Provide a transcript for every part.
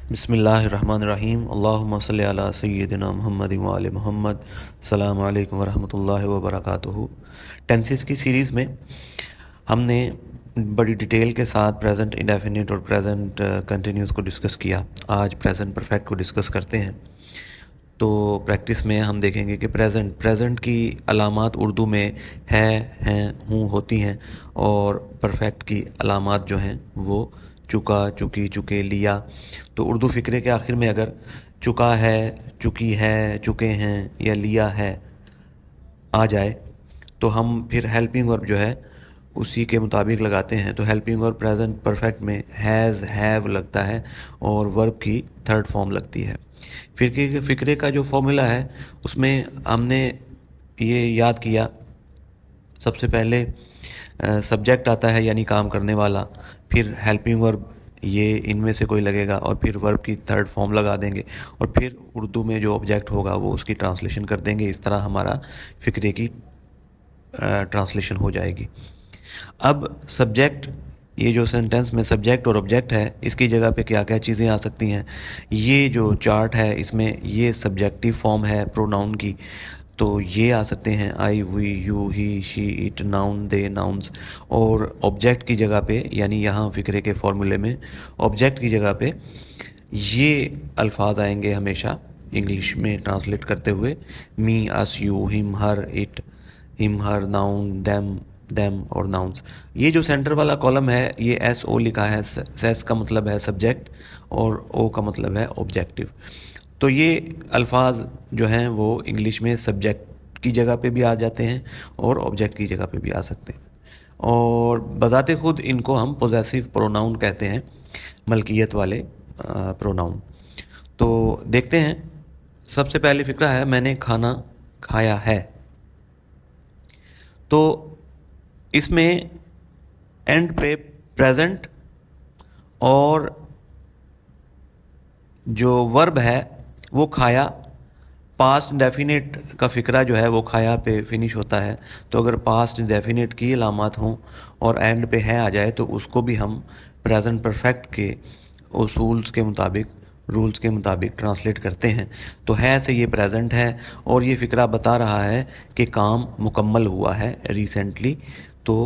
बिस्मिल्लाहिर्रहमानिर्रहीम अल्लाहुम्मा सल्लि अला सय्यिदिना मुहम्मद व आले मुहम्मद। अस्सलामु अलैकुम वरहमतुल्लाहि व बरकातुहू। टेंसेस की सीरीज़ में हमने बड़ी डिटेल के साथ प्रेजेंट इंडेफिनिट और प्रेजेंट कंटिन्यूस को डिस्कस किया। आज प्रेजेंट परफेक्ट को डिस्कस करते हैं। तो प्रैक्टिस में हम देखेंगे कि प्रेजेंट की अलामात उर्दू में है, हैं, हूँ होती हैं, और परफेक्ट की अलामात जो हैं वो चुका, चुकी, चुके, लिया। तो उर्दू फ़िक्रे के आखिर में अगर चुका है, चुकी है, चुके हैं या लिया है आ जाए तो हम फिर हेल्पिंग वर्ब जो है उसी के मुताबिक लगाते हैं। तो हेल्पिंग वर्ब प्रेजेंट परफेक्ट में हैज़, हैव लगता है और वर्ब की थर्ड फॉर्म लगती है। फ़िक्रे का जो फॉर्मूला है उसमें हमने ये याद किया, सबसे पहले सब्जेक्ट आता है यानी काम करने वाला, फिर हेल्पिंग वर्ब ये इनमें से कोई लगेगा और फिर वर्ब की थर्ड फॉर्म लगा देंगे और फिर उर्दू में जो ऑब्जेक्ट होगा वो उसकी ट्रांसलेशन कर देंगे। इस तरह हमारा फ़िक्रे की ट्रांसलेशन हो जाएगी। अब सब्जेक्ट, ये जो सेंटेंस में सब्जेक्ट और ऑब्जेक्ट है इसकी जगह पे क्या क्या चीज़ें आ सकती हैं। ये जो चार्ट है इसमें ये सब्जेक्टिव फॉर्म है प्रोनाउन की, तो ये आ सकते हैं I, we, you, he, she, it, noun, they, nouns. और ऑब्जेक्ट की जगह पे यानी यहाँ फ़िक्रे के फॉर्मूले में ऑब्जेक्ट की जगह पे ये अल्फाज आएंगे हमेशा इंग्लिश में ट्रांसलेट करते हुए, me, us, you, him, her, it, him, her, noun, them और नाउन्स। ये जो सेंटर वाला कॉलम है ये एस ओ लिखा है। एस का मतलब है सब्जेक्ट और ओ का मतलब है ऑब्जेक्टिव। तो ये अल्फाज जो हैं वो इंग्लिश में सब्जेक्ट की जगह पे भी आ जाते हैं और ऑब्जेक्ट की जगह पे भी आ सकते हैं, और बजाते खुद इनको हम पोजेसिव प्रोनाउन कहते हैं, मलकियत वाले प्रोनाउन। तो देखते हैं, सबसे पहले फ़िक्रा है मैंने खाना खाया है। तो इसमें एंड पे प्रेजेंट और जो वर्ब है वो खाया, पास्ट इंडेफिनिट का फ़िक्रा जो है वो खाया पे फिनिश होता है। तो अगर पास्ट इंडेफिनिट की अलामत हों और एंड पे है आ जाए तो उसको भी हम प्रेजेंट परफेक्ट के उसूल्स के मुताबिक, रूल्स के मुताबिक ट्रांसलेट करते हैं। तो है से ये प्रेजेंट है और ये फ़िक्रा बता रहा है कि काम मुकम्मल हुआ है रिसेंटली। तो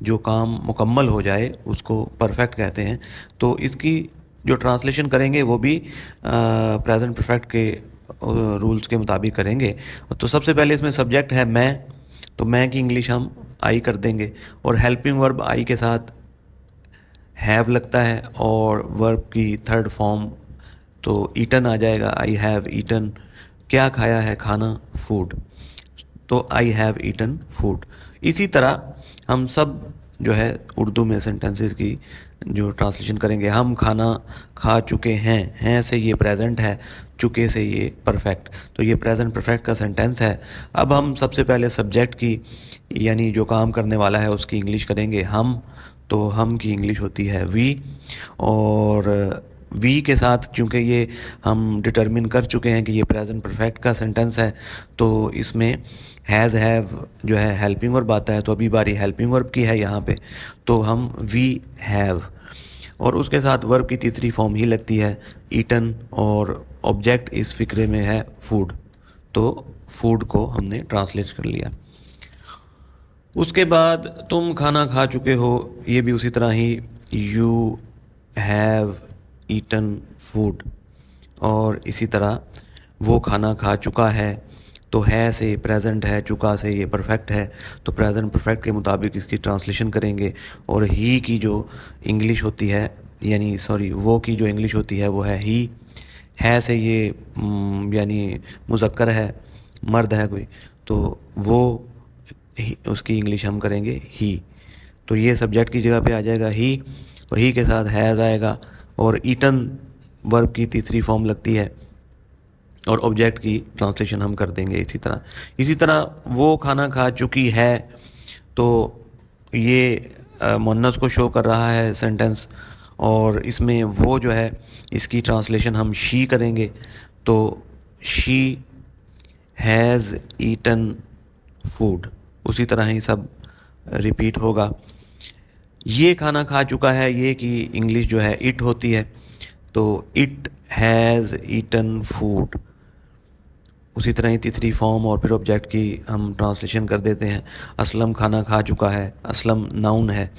जो काम मुकम्मल हो जाए उसको परफेक्ट कहते हैं। तो इसकी जो ट्रांसलेशन करेंगे वो भी प्रेजेंट परफेक्ट के रूल्स के मुताबिक करेंगे। तो सबसे पहले इसमें सब्जेक्ट है मैं, तो मैं की इंग्लिश हम आई कर देंगे और हेल्पिंग वर्ब आई के साथ हैव लगता है और वर्ब की थर्ड फॉर्म तो ईटन आ जाएगा, आई हैव ईटन। क्या खाया है, खाना, फूड, तो आई हैव ईटन फूड। इसी तरह हम सब जो है उर्दू में सेंटेंसेस की जो ट्रांसलेशन करेंगे, हम खाना खा चुके हैं से ये प्रेजेंट है, चुके से ये परफेक्ट। तो ये प्रेजेंट परफेक्ट का सेंटेंस है। अब हम सबसे पहले सब्जेक्ट की यानी जो काम करने वाला है उसकी इंग्लिश करेंगे हम। तो हम की इंग्लिश होती है वी, और वी के साथ चूँकि ये हम डिटरमिन कर चुके हैं कि ये प्रेजेंट परफेक्ट का सेंटेंस है तो इसमें हैज़, हैव जो है हेल्पिंग वर्ब आता है। तो अभी बारी हेल्पिंग वर्ब की है यहाँ पे, तो हम वी हैव, और उसके साथ वर्ब की तीसरी फॉर्म ही लगती है ईटन, और ऑब्जेक्ट इस फिक्रे में है फूड। तो फूड को हमने ट्रांसलेट कर लिया। उसके बाद तुम खाना खा चुके हो, ये भी उसी तरह ही यू हैव ईटन फूड, और इसी तरह वो खाना खा चुका है। तो है से प्रेजेंट है, चुका से ये परफेक्ट है, तो प्रेजेंट परफेक्ट के मुताबिक इसकी ट्रांसलेशन करेंगे। और ही की जो इंग्लिश होती है यानी सॉरी वो की जो इंग्लिश होती है वो है ही। है से ये यानी मुज़क्कर है, मर्द है कोई, तो वो उसकी इंग्लिश हम करेंगे ही। तो ये सब्जेक्ट की जगह पे आ जाएगा ही, और ही के साथ हैज़ आएगा, और ईटन वर्ब की तीसरी फॉर्म लगती है और ऑब्जेक्ट की ट्रांसलेशन हम कर देंगे इसी तरह वो खाना खा चुकी है, तो ये मुन्नस को शो कर रहा है सेंटेंस, और इसमें वो जो है इसकी ट्रांसलेशन हम शी करेंगे। तो शी हैज़ ईटन फूड, उसी तरह ही सब रिपीट होगा। ये खाना खा चुका है, ये की इंग्लिश जो है इट होती है। तो इट हैज़ ईटन फूड। उसी तरह ही तीसरी फॉर्म और फिर ऑब्जेक्ट की हम ट्रांसलेशन कर देते हैं। असलम खाना खा चुका है। असलम नाउन है,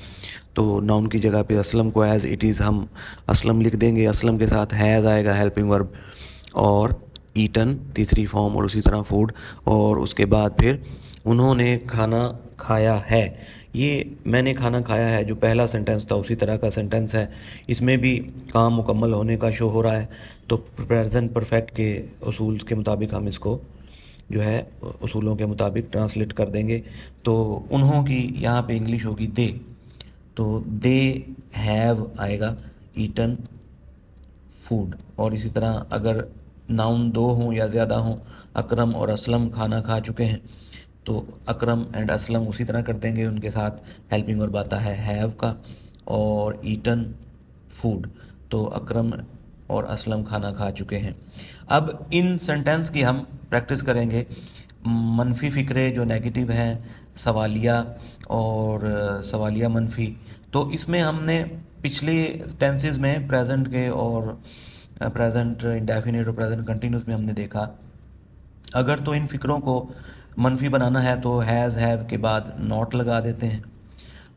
तो नाउन की जगह पे असलम को एज इट इज़ हम असलम लिख देंगे। असलम के साथ हैज़ आएगा हेल्पिंग वर्ब, और ईटन तीसरी फॉर्म, और उसी तरह फूड, और उसके बाद फिर उन्होंने खाना खाया है। ये मैंने खाना खाया है जो पहला सेंटेंस था उसी तरह का सेंटेंस है। इसमें भी काम मुकम्मल होने का शो हो रहा है, तो प्रेजेंट परफेक्ट के उसूल के मुताबिक हम इसको जो है उसूलों के मुताबिक ट्रांसलेट कर देंगे। तो उन्हों की यहाँ पे इंग्लिश होगी दे, तो दे हैव आएगा ईटन फूड। और इसी तरह अगर नाउन दो हों या ज़्यादा हों, अकरम और असलम खाना खा चुके हैं, तो अकरम एंड असलम उसी तरह कर देंगे, उनके साथ हेल्पिंग वर्ब आता है हैव का, और ईटन फूड, तो अकरम और असलम खाना खा चुके हैं। अब इन सेंटेंस की हम प्रैक्टिस करेंगे। मनफी फ़िक्रे जो नेगेटिव हैं, सवालिया और सवालिया मनफी, तो इसमें हमने पिछले टेंसेस में प्रेजेंट के और प्रेजेंट इंडेफिनिट और प्रेजेंट कंटिन्यूस में हमने देखा, अगर तो इन फ़िक्रों को मनफी बनाना है तो हैज़ हैव के बाद नॉट लगा देते हैं,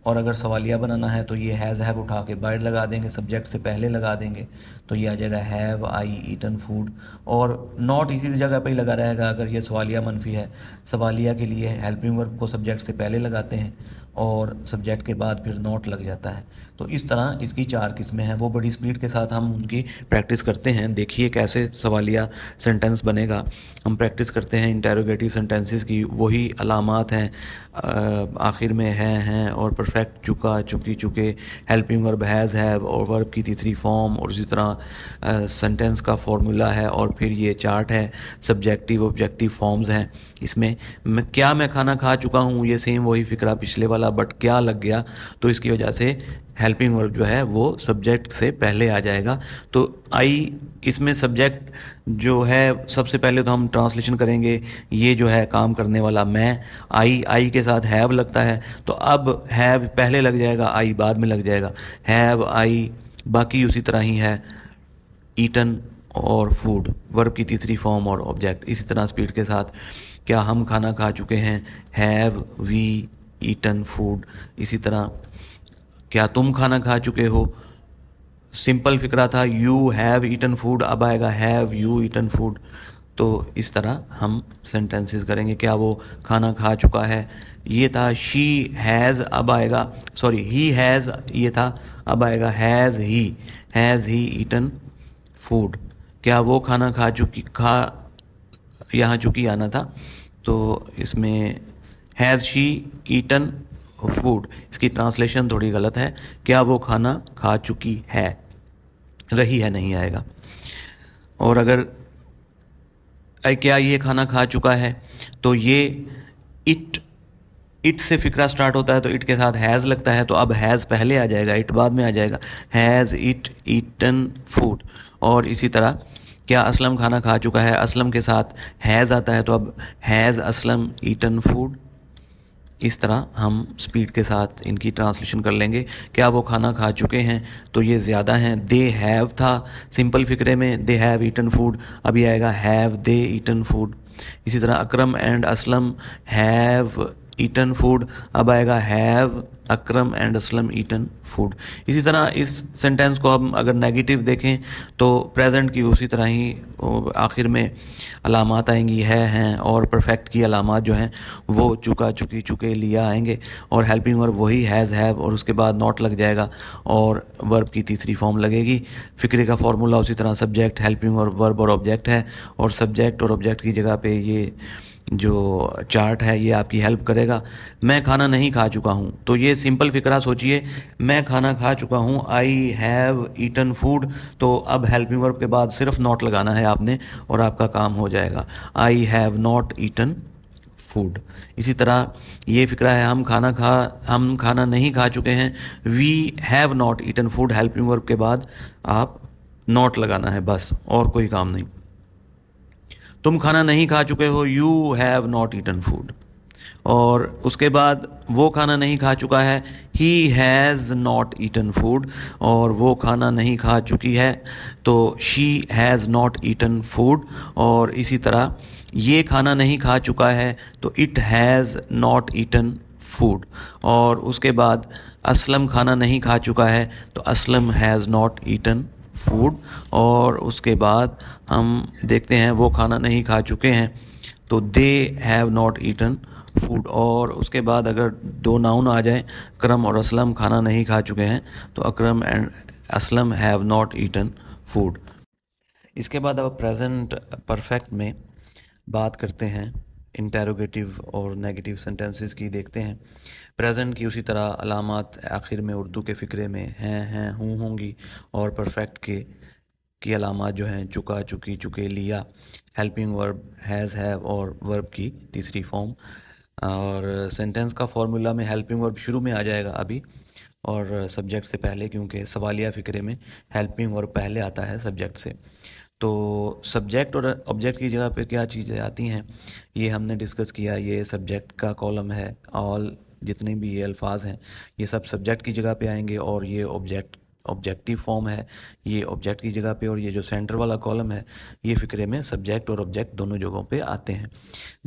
और अगर सवालिया बनाना है तो ये हैज़ हैव उठा के बाइड लगा देंगे, सब्जेक्ट से पहले लगा देंगे, तो ये आ जाएगा हैव आई ईटन फूड, और नॉट इसी जगह पे ही लगा रहेगा अगर ये सवालिया मनफी है। सवालिया के लिए हेल्पिंग वर्ब को सब्जेक्ट से पहले लगाते हैं और सब्जेक्ट के बाद फिर नॉट लग जाता है। तो इस तरह इसकी 4 किस्में हैं, वो बड़ी स्पीड के साथ हम उनकी प्रैक्टिस करते हैं। देखिए कैसे सवालिया सेंटेंस बनेगा। हम प्रैक्टिस करते हैं इंटेरोगेटिव सेंटेंसेस की, वही अलामात हैं आखिर में हैं और परफेक्ट, चुका, चुकी, चुके, हेल्पिंग वर्ब हैज़ हैव और वर्ब की तीसरी फॉर्म, और इसी तरह सेंटेंस का फॉर्मूला है, और फिर ये चार्ट है, सब्जेक्टिव ऑब्जेक्टिव फॉर्म्स हैं। इसमें मैं खाना खा चुका हूँ, ये सेम वही फिक्रा पिछले वाला, बट क्या लग गया, तो इसकी वजह से हेल्पिंग वर्ब जो है वो सब्जेक्ट से पहले आ जाएगा। तो आई इसमें सब्जेक्ट जो है सबसे पहले तो हम ट्रांसलेशन करेंगे, ये जो है काम करने वाला मैं, आई के साथ हैव लगता है, तो अब हैव पहले लग जाएगा, आई बाद में लग जाएगा, हैव आई, बाकी उसी तरह ही है, ईटन और फूड वर्ब की तीसरी फॉर्म और ऑब्जेक्ट। इसी तरह स्पीड के साथ, क्या हम खाना खा चुके हैं, हैव वी ईटन फूड। इसी तरह क्या तुम खाना खा चुके हो, सिंपल फिक्रा था यू हैव ईटन फूड, अब आएगा हैव यू ईटन फूड। तो इस तरह हम सेंटेंसेस करेंगे। क्या वो खाना खा चुका है, ये था शी हैज़, अब आएगा सॉरी ही हैज़, ये था, अब आएगा हैज़ ही ईटन फूड। क्या वो खाना खा चुकी, यहाँ चुकी आना था, तो इसमें हैज़ शी ईटन फूड, इसकी ट्रांसलेशन थोड़ी गलत है, क्या वो खाना खा चुकी है, रही है नहीं आएगा। और अगर क्या ये खाना खा चुका है, तो ये इट से फिक्रा स्टार्ट होता है, तो इट के साथ हैज़ लगता है, तो अब हैज़ पहले आ जाएगा, इट बाद में आ जाएगा, हैज़ इट ईटन फूड। और इसी तरह क्या असलम खाना खा चुका है, असलम के साथ हैज़ आता है, तो अब हैज़ असलम ईटन फूड। इस तरह हम स्पीड के साथ इनकी ट्रांसलेशन कर लेंगे। क्या वो खाना खा चुके हैं, तो ये ज़्यादा हैं, दे हैव था सिंपल फिक्रे में, दे हैव ईटन फूड, अभी आएगा हैव दे ईटन फूड। इसी तरह Akram and Aslam have eaten food, अब आएगा have Akram and Aslam eaten food. इसी तरह इस सेंटेंस को हम अगर नेगेटिव देखें तो प्रेजेंट की उसी तरह ही आखिर में अलामात आएंगी, है, हैं, और परफेक्ट की अलामात जो हैं वो चुका, चुकी, चुके, लिया आएंगे, और हेल्पिंग वर्ब वही हैज़ हैव, और उसके बाद नॉट लग जाएगा और वर्ब की तीसरी फॉर्म लगेगी। फिक्रे का फॉर्मूला उसी तरह सब्जेक्ट, हेल्पिंग वर्ब और ऑब्जेक्ट है, और सब्जेक्ट और ऑब्जेक्ट की जगह पे ये जो चार्ट है ये आपकी हेल्प करेगा। मैं खाना नहीं खा चुका हूँ, तो ये सिंपल फिक्रा सोचिए, मैं खाना खा चुका हूँ, आई हैव ईटन फूड, तो अब हेल्पिंग वर्ब के बाद सिर्फ नॉट लगाना है आपने और आपका काम हो जाएगा, I have not eaten food. इसी तरह ये फिक्रा है, हम खाना नहीं खा चुके हैं, we have not eaten food, helping verb के बाद आप नॉट लगाना है बस, और कोई काम नहीं। तुम खाना नहीं खा चुके हो, you have not eaten food, और उसके बाद वो खाना नहीं खा चुका है, he has not eaten food, और वो खाना नहीं खा चुकी है तो she has not eaten food. और इसी तरह ये खाना नहीं खा चुका है तो it has not eaten food. और उसके बाद असलम खाना नहीं खा चुका है तो Aslam has not eaten food. और उसके बाद हम देखते हैं वो खाना नहीं खा चुके हैं तो they have not eaten food. और उसके बाद अगर दो नाउन आ जाए, अकरम और असलम खाना नहीं खा चुके हैं तो Akram and Aslam have not eaten food. इसके बाद अब प्रेजेंट परफेक्ट में बात करते हैं, इंटेरोगेटिव और नेगेटिव सेंटेंसेस की देखते हैं। प्रेजेंट की उसी तरह अलामात आखिर में उर्दू के फ़िक्रे में हैं, हूँ, होंगी। और परफेक्ट के की अलामात जो हैं चुका, चुकी, चुके, लिया, हेल्पिंग वर्ब, हैज़, हैव और वर्ब की तीसरी फॉर्म। और सेंटेंस का फॉर्मूला में हेल्पिंग वर्ब शुरू में आ जाएगा अभी, और सब्जेक्ट से पहले, क्योंकि सवालिया फ़िक्रे में हेल्पिंग वर्ब पहले आता है सब्जेक्ट से। तो सब्जेक्ट और ऑब्जेक्ट की जगह पे क्या चीज़ें आती हैं ये हमने डिस्कस किया। ये सब्जेक्ट का कॉलम है, ऑल जितने भी ये अल्फाज हैं ये सब सब्जेक्ट की जगह पे आएंगे। और ये ऑब्जेक्टिव फॉर्म है, ये ऑब्जेक्ट की जगह पे, और ये जो सेंटर वाला कॉलम है ये फ़िक्रे में सब्जेक्ट और ऑब्जेक्ट दोनों जगहों पे आते हैं।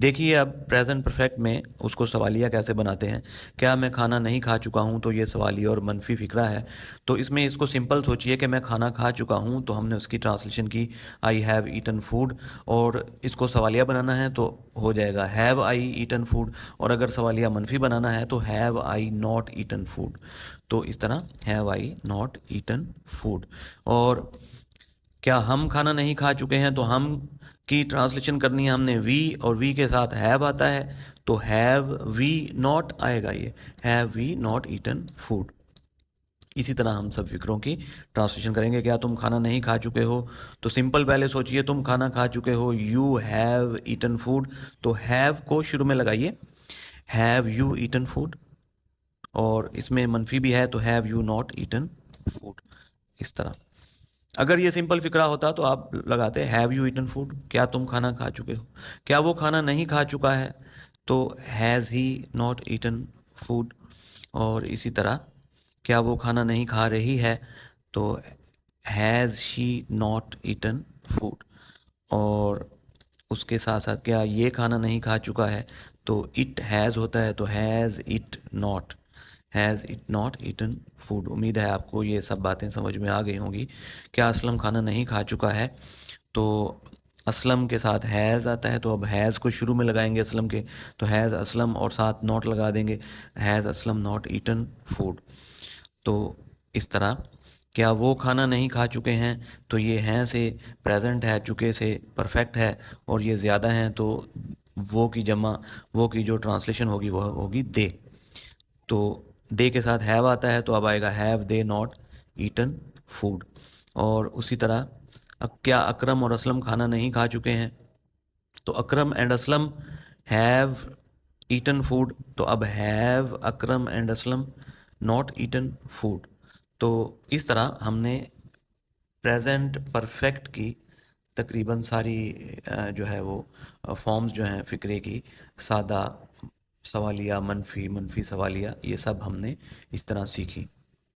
देखिए अब प्रेजेंट परफेक्ट में उसको सवालिया कैसे बनाते हैं। क्या मैं खाना नहीं खा चुका हूँ, तो ये सवालिया और मनफी फ़िक्रा है। तो इसमें इसको सिंपल सोचिए कि मैं खाना खा चुका हूँ, तो हमने उसकी ट्रांसलेशन की आई हैव ईटन फूड। और इसको सवालिया बनाना है तो हो जाएगा हैव आई ईटन फूड। और अगर सवालिया मनफी बनाना है तो have I not eaten food. तो इस तरह have I not eaten food. और क्या हम खाना नहीं खा चुके हैं, तो हम की ट्रांसलेशन करनी है हमने वी, और वी के साथ हैव आता है तो हैव वी नॉट आएगा, ये have we not eaten food. इसी तरह हम सब फिक्रों की ट्रांसलेशन करेंगे। क्या तुम खाना नहीं खा चुके हो, तो सिंपल पहले सोचिए तुम खाना खा चुके हो, यू हैव ईटन फूड, तो हैव को शुरू में लगाइए, हैव यू ईटन फूड। और इसमें मनफी भी है तो have you not eaten food. इस तरह अगर ये सिंपल फिक्रा होता तो आप लगाते हैव यू ईटन फूड, क्या तुम खाना खा चुके हो। क्या वो खाना नहीं खा चुका है तो has he not eaten food. और इसी तरह क्या वो खाना नहीं खा रही है तो has she not eaten food. और उसके साथ साथ क्या ये खाना नहीं खा चुका है तो इट हैज़ होता है तो has it not eaten food. उम्मीद है आपको ये सब बातें समझ में आ गई होंगी। क्या असलम खाना नहीं खा चुका है, तो असलम के साथ हैज़ आता है तो अब हैज़ को शुरू में लगाएंगे असलम के, तो हैज़ असलम और साथ नॉट लगा देंगे, has Aslam not eaten food. तो इस तरह क्या वो खाना नहीं खा चुके हैं, तो ये हैं से प्रेजेंट है, चुके से परफेक्ट है, और ये ज़्यादा हैं तो वो की जमा, वो की जो ट्रांसलेशन होगी वह होगी दे। तो दे के साथ हैव आता है तो अब आएगा have they not eaten food. और उसी तरह क्या अकरम और असलम खाना नहीं खा चुके हैं, तो Akram and Aslam have eaten food, तो अब have Akram and Aslam not eaten food. तो इस तरह हमने प्रेजेंट परफेक्ट की तकरीबन सारी जो है वो फॉर्म्स जो हैं फ़िक्रे की, सादा, सवालिया, मनफी, मनफी सवालिया, ये सब हमने इस तरह सीखी।